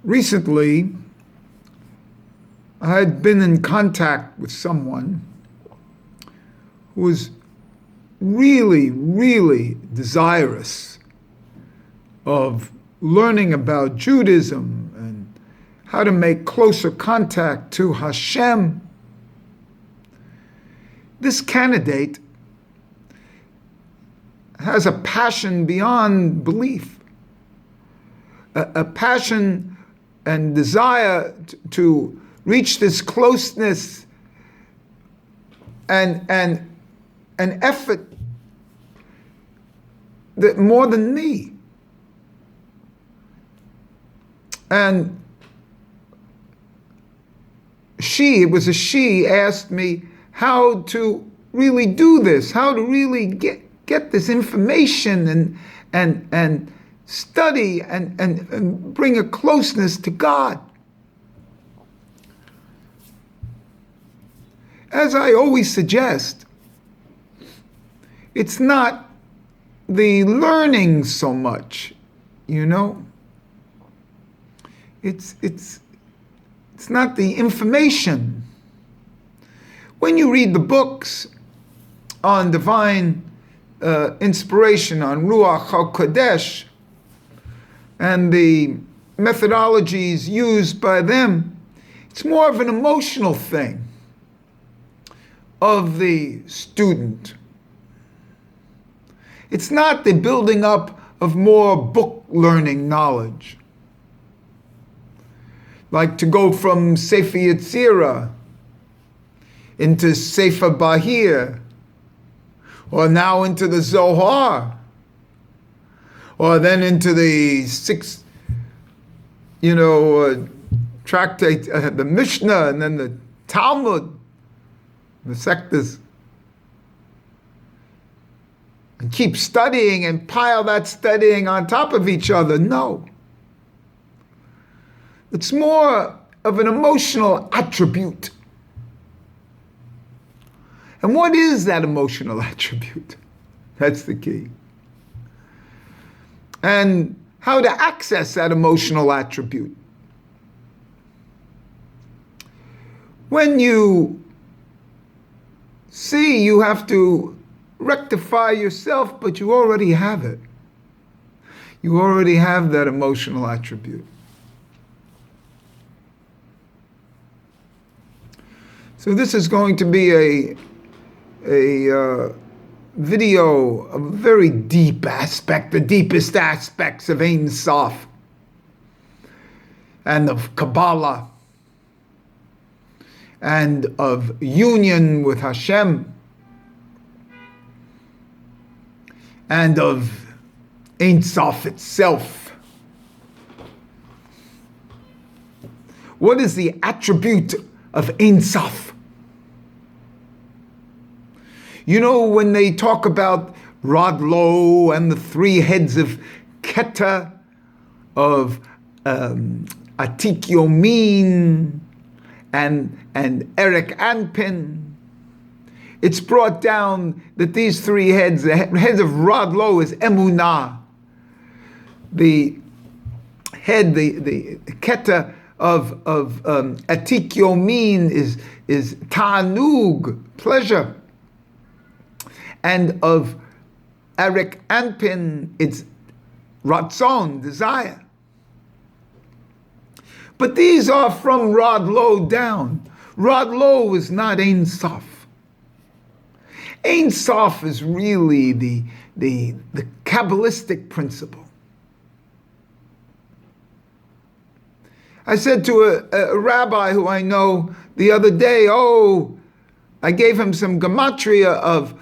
Recently, I had been in contact with someone who was really, really desirous of learning about Judaism and how to make closer contact to Hashem. This candidate has a passion beyond belief, a passion and desire to reach this closeness and an effort that more than me. And it was a she, asked me how to really do this, how to really get this information and study and bring a closeness to God. As I always suggest, it's not the learning so much, It's not the information. When you read the books on divine inspiration, on Ruach HaKodesh, and the methodologies used by them, it's more of an emotional thing of the student. It's not the building up of more book learning knowledge. Like to go from Sefer Yetzirah into Sefer Bahir, or now into the Zohar, or then into the six, tractate, the Mishnah, and then the Talmud, the sectors, and keep studying and pile that studying on top of each other. No. It's more of an emotional attribute. And what is that emotional attribute? That's the key. And how to access that emotional attribute. When you see you have to rectify yourself, but you already have it. You already have that emotional attribute. So this is going to be a video of a very deep aspect, the deepest aspects of Ein Sof and of Kabbalah and of union with Hashem and of Ein Sof itself. What is the attribute of Ein Sof? When they talk about Rod Lo and the three heads of Keta, of Atik Yomin and Eric Anpin, it's brought down that these three heads, the head of Rod Lo is Emunah. The head, the Keta of Atik Yomin is Ta'anug, pleasure. And of Eric Anpin, it's Ratzon, desire. But these are from Rod Lo down. Rod Lo is not Ein Sof. Ein Sof is really the Kabbalistic principle. I said to a rabbi who I know the other day, I gave him some gematria of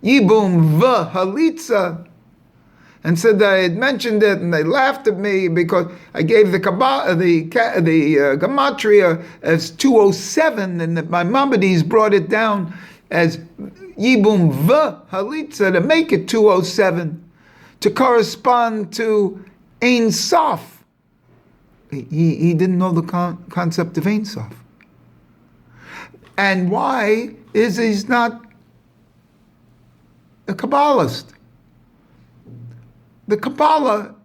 Yibum Halitza, and said that I had mentioned it, and they laughed at me because I gave the gematria as 207, and that my Maimonides brought it down as Yibum Halitza to make it 207 to correspond to Ein Sof. He didn't know the concept of Ein Sof. And why is he's not a Kabbalist? the Kabbalah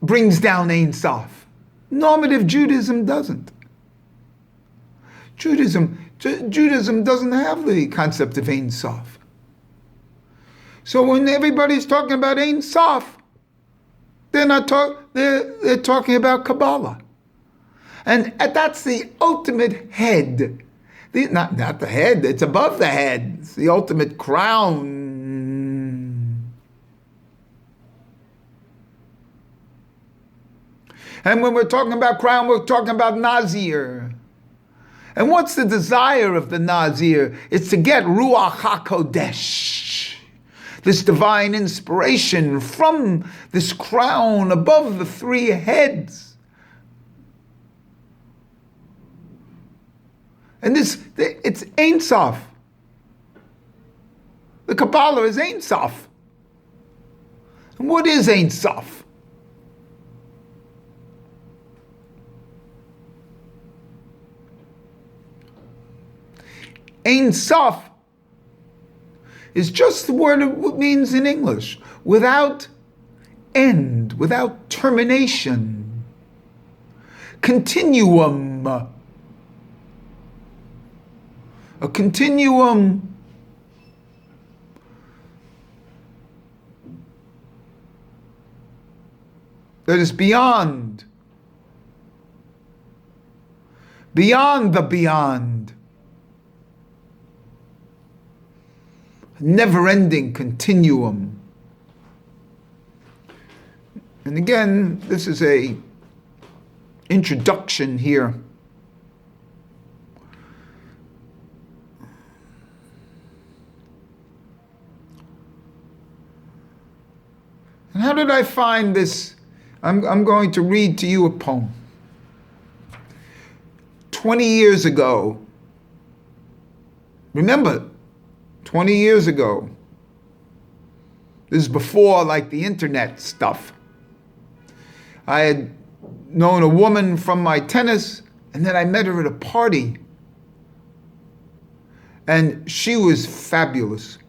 brings down Ein Sof. Normative Judaism doesn't. Judaism doesn't have the concept of Ein Sof. So when everybody's talking about Ein Sof, they're talking about Kabbalah. And that's the ultimate head. Not the head, it's above the head. It's the ultimate crown. And when we're talking about crown, we're talking about Nazir. And what's the desire of the Nazir? It's to get Ruach HaKodesh, this divine inspiration from this crown above the three heads. And it's Ein Sof. The Kabbalah is Ein Sof. And what is Ein Sof? Ein Sof is just the word it means in English, without end, without termination. Continuum. A continuum that is beyond the beyond. Never-ending continuum. And again, this is a introduction here. And how did I find this? I'm going to read to you a poem. 20 years ago, remember, 20 years ago, this is before like the internet stuff, I had known a woman from my tennis, and then I met her at a party. And she was fabulous.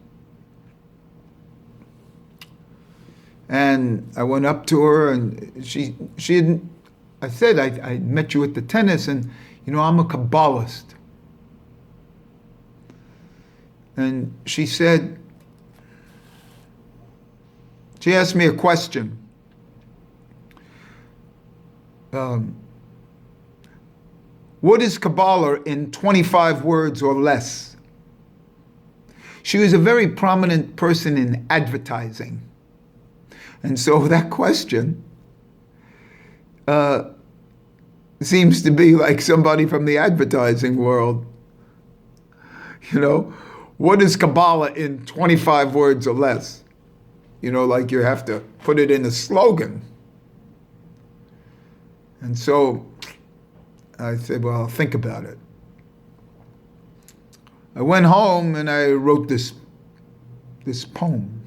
And I went up to her, and she didn't, I said, I met you at the tennis, and I'm a Kabbalist. And she said, she asked me a question. What is Kabbalah in 25 words or less? She was a very prominent person in advertising. And so that question seems to be like somebody from the advertising world. What is Kabbalah in 25 words or less? Like you have to put it in a slogan. And so I said, well, I'll think about it. I went home and I wrote this poem.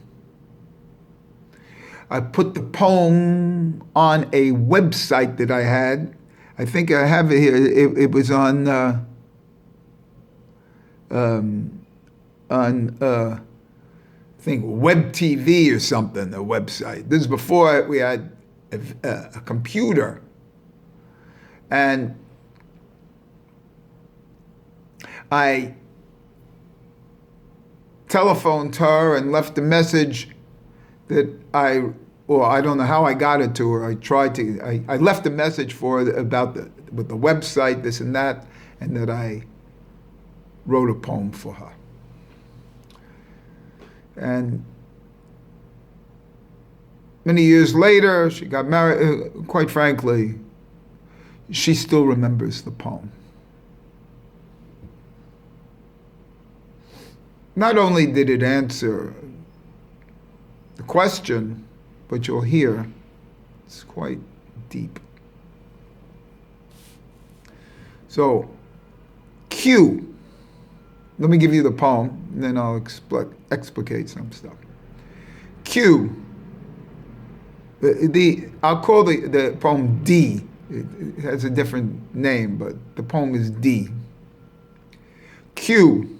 I put the poem on a website that I had. I think I have it here. It was on I think Web TV or something, a website. This is before we had a computer. And I telephoned her and left a message that I don't know how I got it to her. I left a message for her about with the website, this and that I wrote a poem for her. And many years later, she got married. Quite frankly, she still remembers the poem. Not only did it answer the question, but you'll hear it's quite deep. So, Q. Let me give you the poem, and then I'll explicate some stuff. Q. I'll call the poem D. It has a different name, but the poem is D. Q.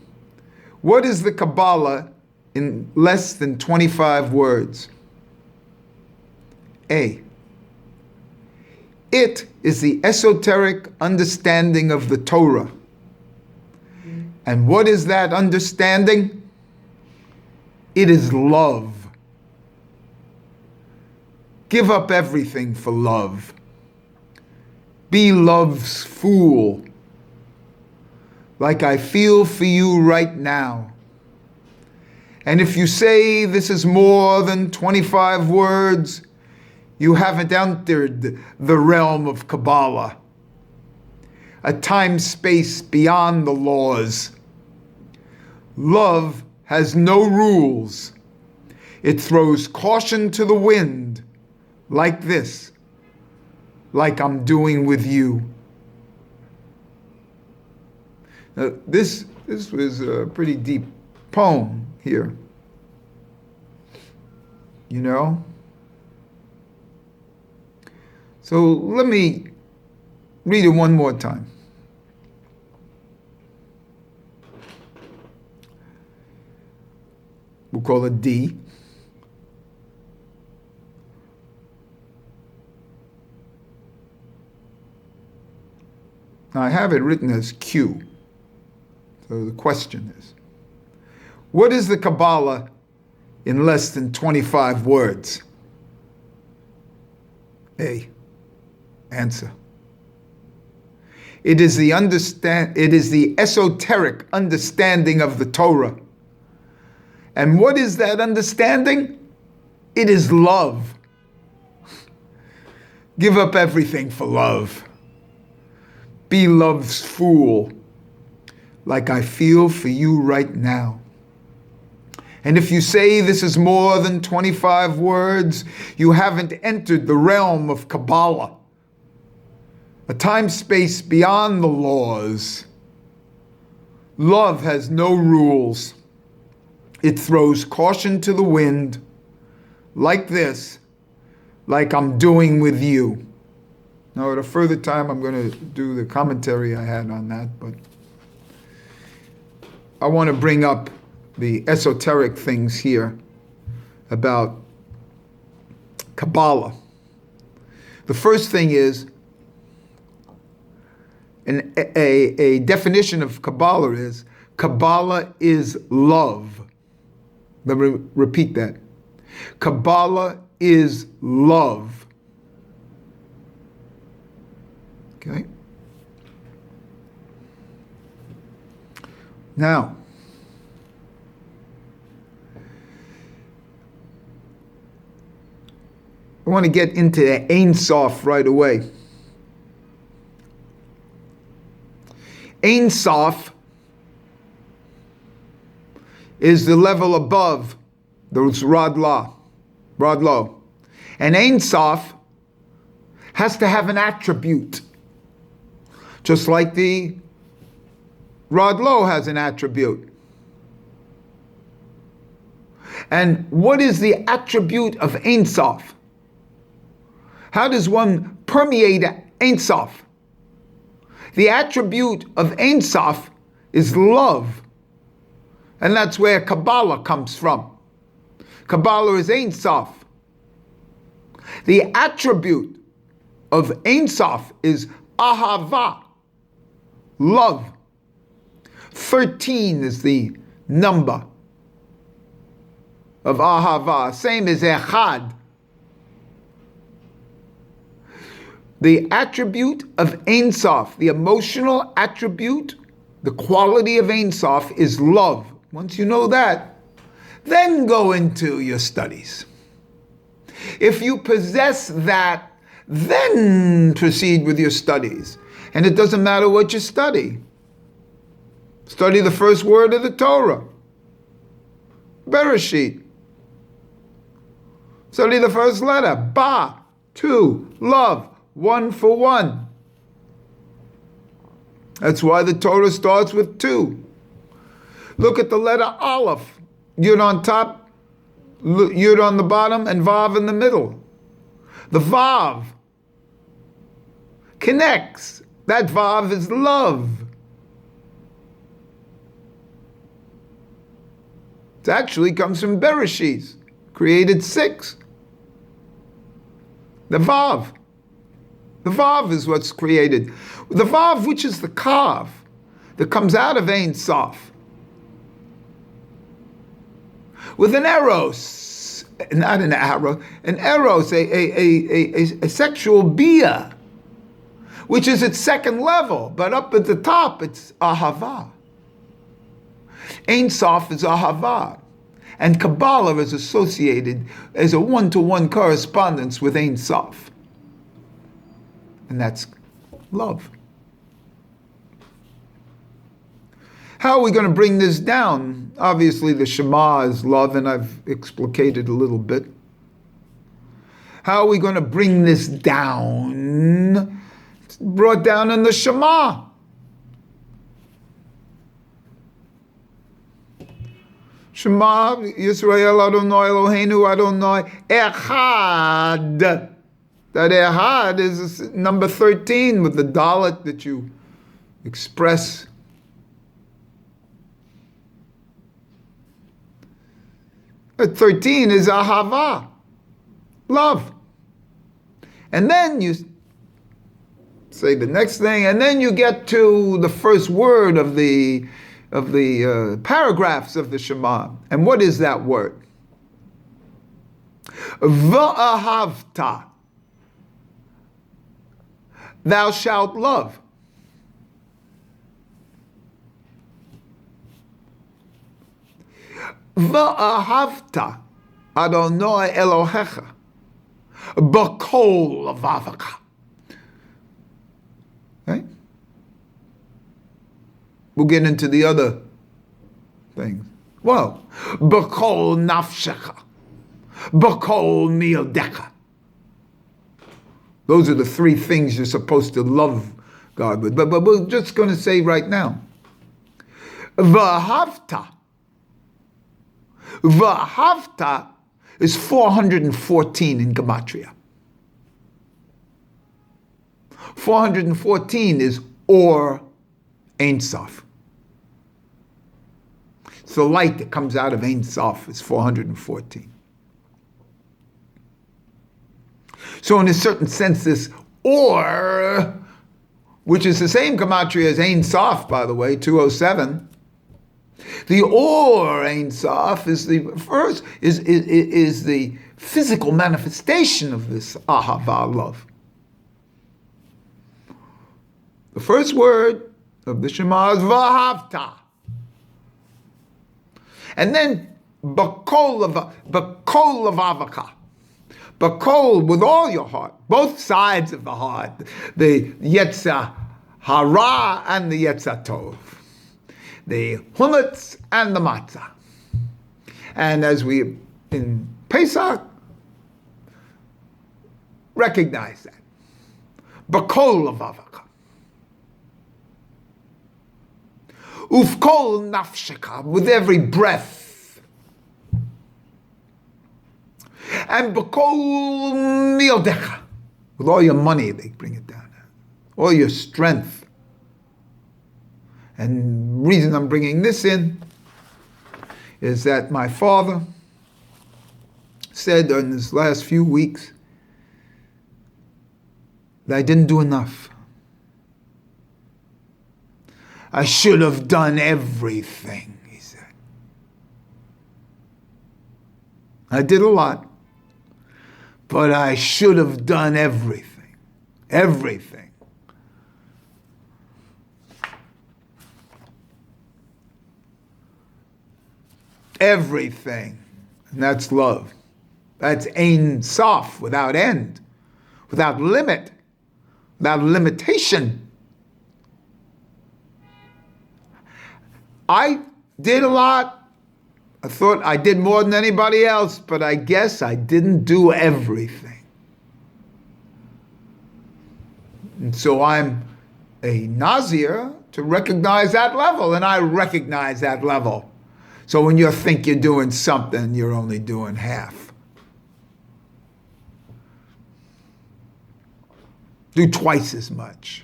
What is the Kabbalah in less than 25 words? A. It is the esoteric understanding of the Torah. And what is that understanding? It is love. Give up everything for love. Be love's fool, like I feel for you right now. And if you say this is more than 25 words, you haven't entered the realm of Kabbalah, a time-space beyond the laws. Love has no rules. It throws caution to the wind, like this, like I'm doing with you. Now, this was a pretty deep poem here, you know? So let me read it one more time. We'll call it D. Now I have it written as Q. So the question is, what is the Kabbalah in less than 25 words? A. Answer. It is the esoteric understanding of the Torah. And what is that understanding? It is love. Give up everything for love. Be love's fool, like I feel for you right now. And if you say this is more than 25 words, you haven't entered the realm of Kabbalah, a time-space beyond the laws. Love has no rules. It throws caution to the wind, like this, like I'm doing with you. Now, at a further time, I'm going to do the commentary I had on that, but I want to bring up the esoteric things here about Kabbalah. The first thing is, a definition of Kabbalah is love. Let me repeat that. Kabbalah is love. Okay? Now, I want to get into the Ein Sof right away. Ein Sof is the level above those Rod Lo. And Ein Sof has to have an attribute, just like the Rod Lo has an attribute. And what is the attribute of Ein Sof? How does one permeate Ein Sof? The attribute of Ein Sof is love. And that's where Kabbalah comes from. Kabbalah is Ein Sof. The attribute of Ein Sof is Ahava, love. 13 is the number of Ahava, same as Echad. The attribute of Ein Sof, the emotional attribute, the quality of Ein Sof is love. Once you know that, then go into your studies. If you possess that, then proceed with your studies. And it doesn't matter what you study. Study the first word of the Torah, Bereshit. Study the first letter, Ba, 2, love, 1 for 1. That's why the Torah starts with 2. Look at the letter Aleph, Yud on top, Yud on the bottom, and Vav in the middle. The Vav connects. That Vav is love. It actually comes from Bereshit, created 6. The Vav. The Vav is what's created. The Vav, which is the Kav, that comes out of Ein Sof. With an eros, not an arrow, an eros, a sexual bia, which is its second level, but up at the top, it's ahava. Ein Sof is ahava. And Kabbalah is associated as a one-to-one correspondence with Ein Sof. And that's love. How are we going to bring this down? Obviously, the Shema is love, and I've explicated a little bit. How are we going to bring this down? It's brought down in the Shema. Shema, Yisrael Adonai Eloheinu Adonai Echad. That Echad is number 13 with the dalet that you express. At 13 is Ahava, love. And then you say the next thing, and then you get to the first word of the paragraphs of the Shema. And what is that word? Va'ahavta. Thou shalt love. Va'ahavta Adonai Elohecha b'kol levavaka. Right? We'll get into the other things. Well, b'kol nafshecha, b'kol mildecha. Those are the three things you're supposed to love God with. But we're just going to say right now, v'ahavta. V'ahavta is 414 in Gematria. 414 is Or Ein Sof. It's the light that comes out of Ein Sof is 414. So in a certain sense, this Or, which is the same Gematria as Ein Sof, by the way, 207, the Or Ein Sof is the first, is the physical manifestation of this Ahava, love. The first word of the Shema is V'ahavta. And then B'kol levavaka. B'kol, with all your heart, both sides of the heart, the Yetzer Hara and the Yetzer Tov, the Humetz and the Matzah. And as we in Pesach recognize that. B'kol levavaka. Ufkol nafsheka, with every breath. And b'kol mildecha, with all your money, they bring it down. All your strength. And the reason I'm bringing this in is that my father said in his last few weeks that I didn't do enough. I should have done everything, he said. I did a lot, but I should have done everything. Everything. Everything. And that's love. That's Ein Sof, without end, without limit, without limitation. I did a lot. I thought I did more than anybody else, but I guess I didn't do everything. And so I'm a Nazir to recognize that level, and I recognize that level. So when you think you're doing something, you're only doing half. Do twice as much.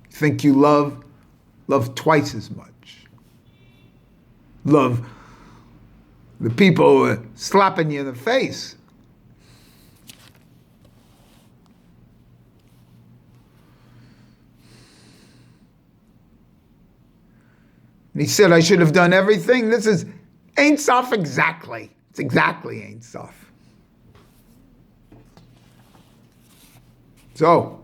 Think you love twice as much. Love The people were slapping you in the face. And he said, I should have done everything. This is Ein Sof exactly. It's exactly Ein Sof. So,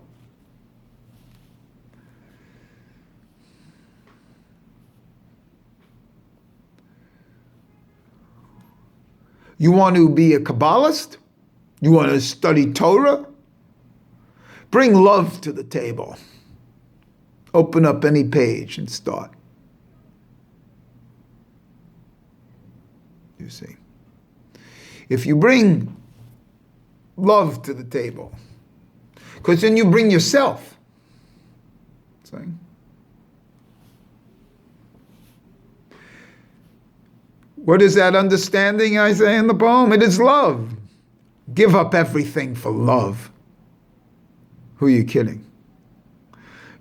you want to be a Kabbalist? You want to study Torah? Bring love to the table. Open up any page and start. You see. If you bring love to the table, because then you bring yourself. See? What is that understanding I say in the poem? It is love. Give up everything for love. Who are you kidding?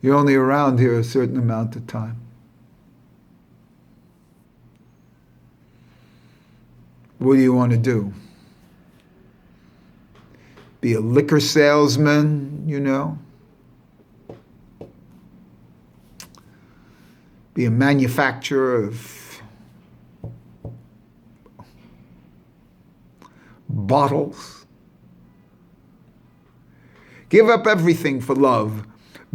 You're only around here a certain amount of time. What do you want to do? Be a liquor salesman, you know? Be a manufacturer of bottles? Give up everything for love.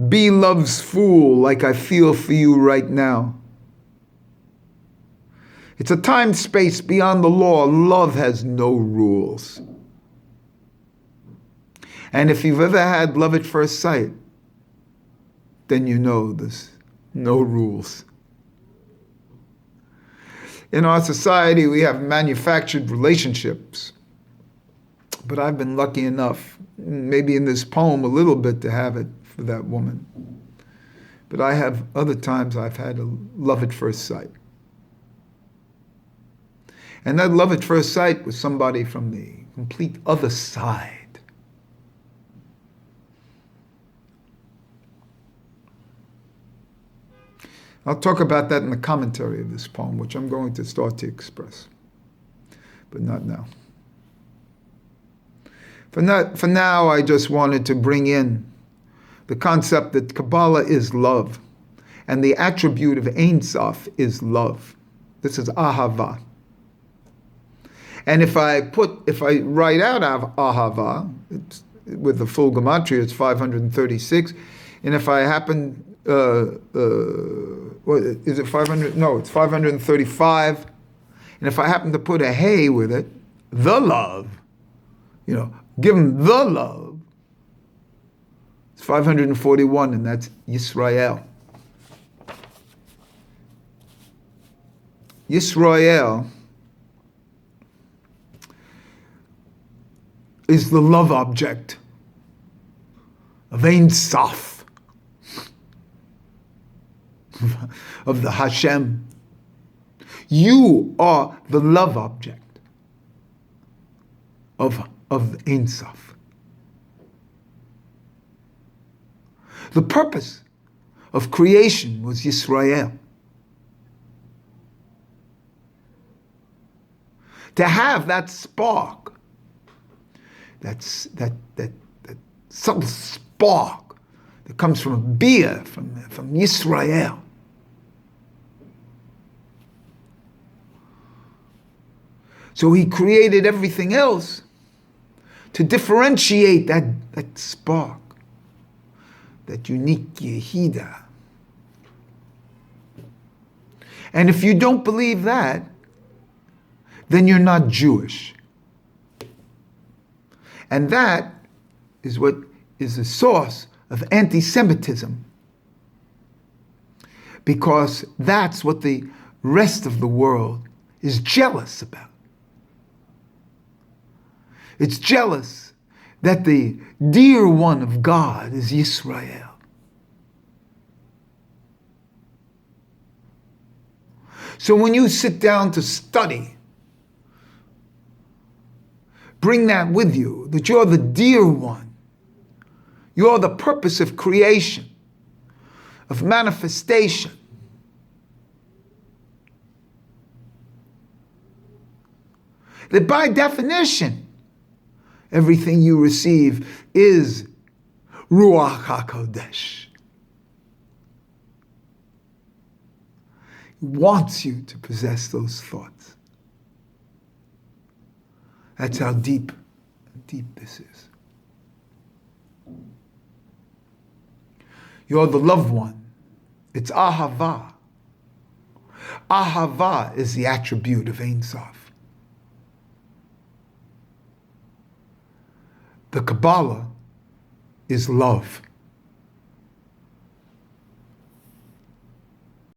Be love's fool like I feel for you right now. It's a time-space beyond the law. Love has no rules. And if you've ever had love at first sight, then you know there's no rules. In our society, we have manufactured relationships. But I've been lucky enough, maybe in this poem a little bit, to have it for that woman. But I have other times I've had a love at first sight. And that love at first sight was somebody from the complete other side. I'll talk about that in the commentary of this poem, which I'm going to start to express, but not now. For now, I just wanted to bring in the concept that Kabbalah is love, and the attribute of Ein Sof is love. This is Ahava. And if I write out Ahava, with the full gematria, it's 536, and if I happen, what, is it 500? No, it's 535. And if I happen to put a hey with it, the love, you know, give him the love, it's 541, and that's Yisrael. Yisrael is the love object of Ein Sof, of the Hashem. You are the love object of Ein Sof. The purpose of creation was Yisrael. To have that spark, that subtle spark that comes from a beer, from Yisrael. So he created everything else to differentiate that spark, that unique Yehida. And if you don't believe that, then you're not Jewish. And that is what is the source of anti-Semitism, because that's what the rest of the world is jealous about. It's jealous that the dear one of God is Yisrael. So when you sit down to study, bring that with you, that you're the dear one. You're the purpose of creation, of manifestation. that by definition, everything you receive is Ruach HaKodesh. He wants you to possess those thoughts. That's how deep this is. You're the loved one. It's Ahava. Ahava is the attribute of Ein Sof. The Kabbalah is love.